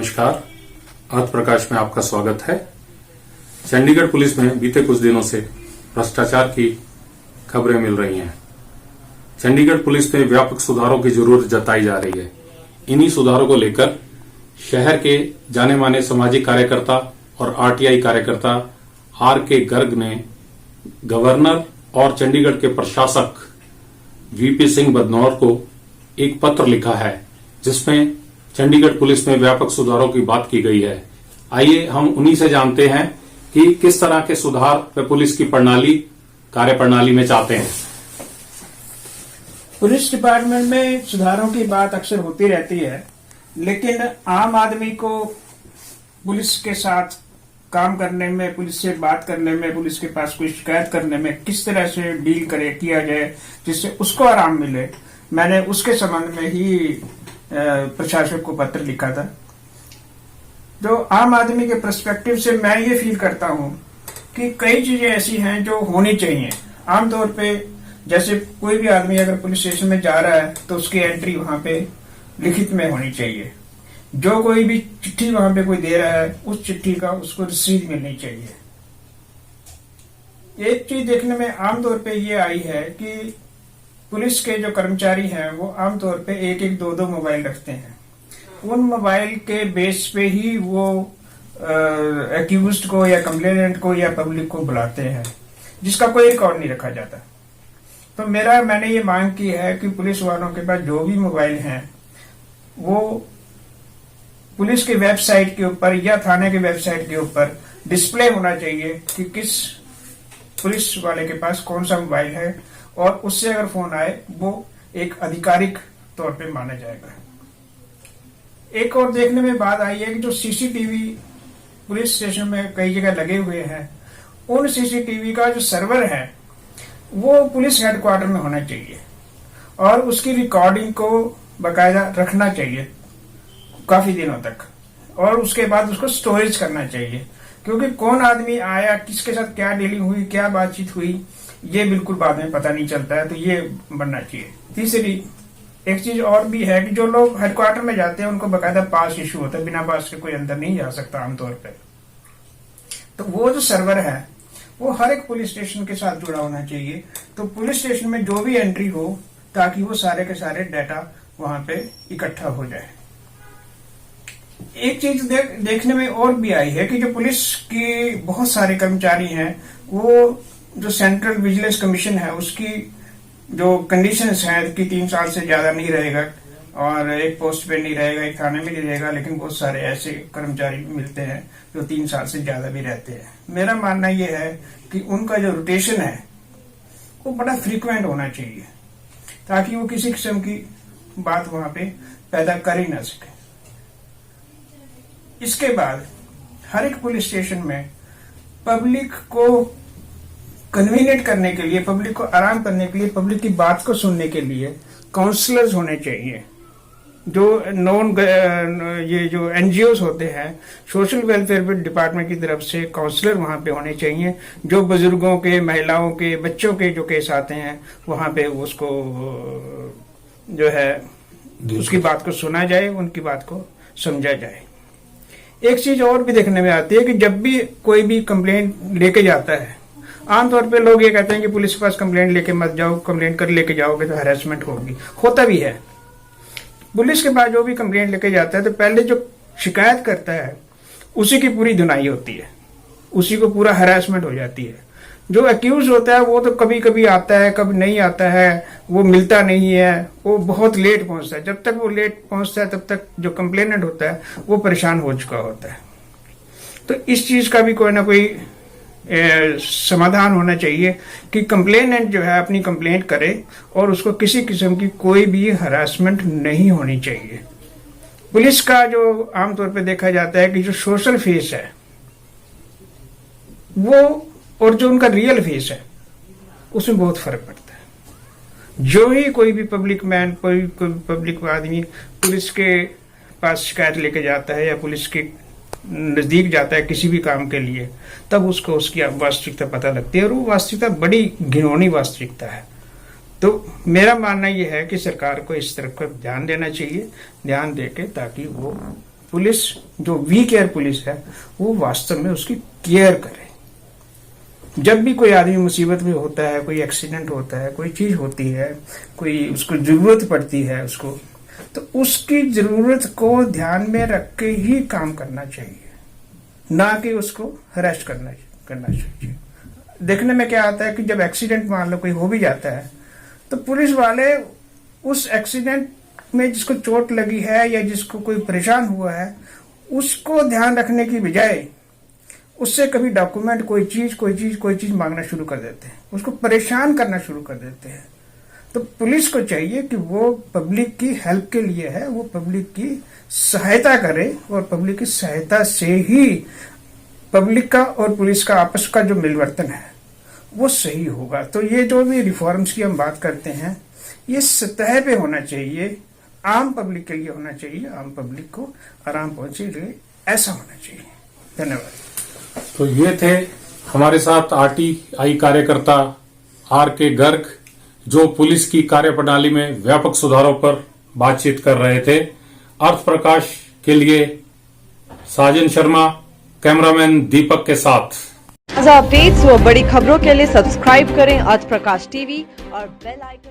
नमस्कार, अर्थ प्रकाश में आपका स्वागत है। चंडीगढ़ पुलिस में बीते कुछ दिनों से भ्रष्टाचार की खबरें मिल रही हैं। चंडीगढ़ पुलिस में व्यापक सुधारों की जरूरत जताई जा रही है। इन्हीं सुधारों को लेकर शहर के जाने माने सामाजिक कार्यकर्ता और आरटीआई कार्यकर्ता आर के गर्ग ने गवर्नर और चंडीगढ़ के प्रशासक वीपी सिंह बदनौर को एक पत्र लिखा है, जिसमें चंडीगढ़ पुलिस में व्यापक सुधारों की बात की गई है। आइए हम उन्हीं से जानते हैं कि किस तरह के सुधार वे पुलिस की कार्यप्रणाली में चाहते हैं। पुलिस डिपार्टमेंट में सुधारों की बात अक्सर होती रहती है, लेकिन आम आदमी को पुलिस के साथ काम करने में, पुलिस से बात करने में, पुलिस के पास कोई शिकायत करने में किस तरह से डील किया जाए जिससे उसको आराम मिले, मैंने उसके संबंध में ही प्रशासक को पत्र लिखा था। जो आम आदमी के पर्सपेक्टिव से मैं ये फील करता हूँ कि कई चीजें ऐसी हैं जो होनी चाहिए। आमतौर पे जैसे कोई भी आदमी अगर पुलिस स्टेशन में जा रहा है तो उसकी एंट्री वहां पे लिखित में होनी चाहिए। जो कोई भी चिट्ठी वहां पे कोई दे रहा है उस चिट्ठी का उसको रसीद मिलनी चाहिए। एक चीज देखने में आमतौर पे ये आई है कि पुलिस के जो कर्मचारी हैं वो आमतौर पे एक एक दो दो मोबाइल रखते हैं। उन मोबाइल के बेस पे ही वो एक्यूज्ड को या कंप्लेनेंट को या पब्लिक को बुलाते हैं, जिसका कोई रिकॉर्ड नहीं रखा जाता। तो मैंने ये मांग की है कि पुलिस वालों के पास जो भी मोबाइल हैं वो पुलिस की वेबसाइट के ऊपर या थाने की वेबसाइट के ऊपर डिस्प्ले होना चाहिए कि किस पुलिस वाले के पास कौन सा मोबाइल है, और उससे अगर फोन आए वो एक आधिकारिक तौर पे माना जाएगा। एक और देखने में बात आई है कि जो सीसीटीवी पुलिस स्टेशन में कई जगह लगे हुए हैं, उन सीसीटीवी का जो सर्वर है वो पुलिस हेडक्वार्टर में होना चाहिए और उसकी रिकॉर्डिंग को बाकायदा रखना चाहिए काफी दिनों तक, और उसके बाद उसको स्टोरेज करना चाहिए, क्योंकि कौन आदमी आया, किसके साथ क्या डीलिंग हुई, क्या बातचीत हुई, ये बिल्कुल बाद में पता नहीं चलता है। तो ये बनना चाहिए। तीसरी एक चीज और भी है कि जो लोग हेडक्वार्टर में जाते हैं उनको बाकायदा पास इशू होता है, बिना पास के कोई अंदर नहीं जा सकता आमतौर पे। तो वो जो सर्वर है वो हर एक पुलिस स्टेशन के साथ जुड़ा होना चाहिए। तो पुलिस स्टेशन में जो भी एंट्री हो ताकि वो सारे के सारे डाटा वहां पे इकट्ठा हो जाए। एक चीज देखने में और भी आई है कि जो पुलिस की बहुत सारे कर्मचारी हैं वो जो सेंट्रल विजिलेंस कमीशन है उसकी जो कंडीशंस हैं कि 3 साल से ज्यादा नहीं रहेगा और एक पोस्ट पे नहीं रहेगा, एक थाने में नहीं रहेगा, लेकिन बहुत सारे ऐसे कर्मचारी भी मिलते हैं जो 3 साल से ज्यादा भी रहते हैं। मेरा मानना यह है कि उनका जो रोटेशन है वो बड़ा फ्रीक्वेंट होना चाहिए ताकि वो किसी किस्म की बात वहां पे पैदा कर ही ना सके। इसके बाद हर एक पुलिस स्टेशन में पब्लिक को कन्वीनियंट करने के लिए, पब्लिक को आराम करने के लिए, पब्लिक की बात को सुनने के लिए काउंसलर्स होने चाहिए। ये जो एनजीओस होते हैं, सोशल वेलफेयर डिपार्टमेंट की तरफ से काउंसलर वहां पे होने चाहिए, जो बुजुर्गों के, महिलाओं के, बच्चों के जो केस आते हैं वहां पे उसको जो है उसकी बात को सुना जाए, उनकी बात को समझा जाए। एक चीज और भी देखने में आती है कि जब भी कोई भी कंप्लेंट लेके जाता है, आमतौर पे लोग ये कहते हैं कि पुलिस के पास कंप्लेंट लेके मत जाओ, कंप्लेंट कर लेके जाओगे तो हैरेसमेंट होगी। होता भी है। पुलिस के पास जो भी कंप्लेंट लेके जाता है तो पहले जो शिकायत करता है उसी की पूरी धुनाई होती है, उसी को पूरा हैरेसमेंट हो जाती है। जो अक्यूज होता है वो तो कभी कभी आता है, कभी नहीं आता है, वो मिलता नहीं है, वो बहुत लेट पहुंचता है। जब तक वो लेट पहुंचता है तब तक जो कंप्लेनेंट होता है वो परेशान हो चुका होता है। तो इस चीज का भी कोई ना कोई समाधान होना चाहिए कि कंप्लेनेंट जो है अपनी कंप्लेंट करे और उसको किसी किस्म की कोई भी हरासमेंट नहीं होनी चाहिए। पुलिस का जो आमतौर पे देखा जाता है कि जो सोशल फेस है वो और जो उनका रियल फेस है उसमें बहुत फर्क पड़ता है। जो ही कोई भी पब्लिक मैन, कोई पब्लिक आदमी पुलिस के पास शिकायत लेके जाता है या पुलिस के नजदीक जाता है किसी भी काम के लिए, तब उसको उसकी वास्तविकता पता लगती है, और वो वास्तविकता बड़ी घिनौनी वास्तविकता है। तो मेरा मानना यह है कि सरकार को इस तरफ ध्यान देना चाहिए, ध्यान देके ताकि वो पुलिस जो वी केयर पुलिस है वो वास्तव में उसकी केयर करे। जब भी कोई आदमी मुसीबत में होता है, कोई एक्सीडेंट होता है, कोई चीज होती है, कोई उसको जरूरत पड़ती है उसको, तो उसकी जरूरत को ध्यान में रख के ही काम करना चाहिए, ना कि उसको हरेस्ट करना चाहिए। देखने में क्या आता है कि जब एक्सीडेंट मान लो कोई हो भी जाता है तो पुलिस वाले उस एक्सीडेंट में जिसको चोट लगी है या जिसको कोई परेशान हुआ है उसको ध्यान रखने की बजाय उससे कभी डॉक्यूमेंट कोई चीज मांगना शुरू कर देते हैं, उसको परेशान करना शुरू कर देते हैं। तो पुलिस को चाहिए कि वो पब्लिक की हेल्प के लिए है, वो पब्लिक की सहायता करे और पब्लिक की सहायता से ही पब्लिक का और पुलिस का आपस का जो मिलवर्तन है वो सही होगा। तो ये जो भी रिफॉर्म्स की हम बात करते हैं ये सतह पे होना चाहिए, आम पब्लिक के लिए होना चाहिए, आम पब्लिक को आराम पहुंचे ऐसा होना चाहिए। धन्यवाद। तो ये थे हमारे साथ आरटीआई कार्यकर्ता आर के गर्ग, जो पुलिस की कार्यप्रणाली में व्यापक सुधारों पर बातचीत कर रहे थे। अर्थ प्रकाश के लिए साजन शर्मा, कैमरामैन दीपक के साथ। ताज़ा अपडेट्स व बड़ी खबरों के लिए सब्सक्राइब करें आज प्रकाश टीवी और बेल आइकन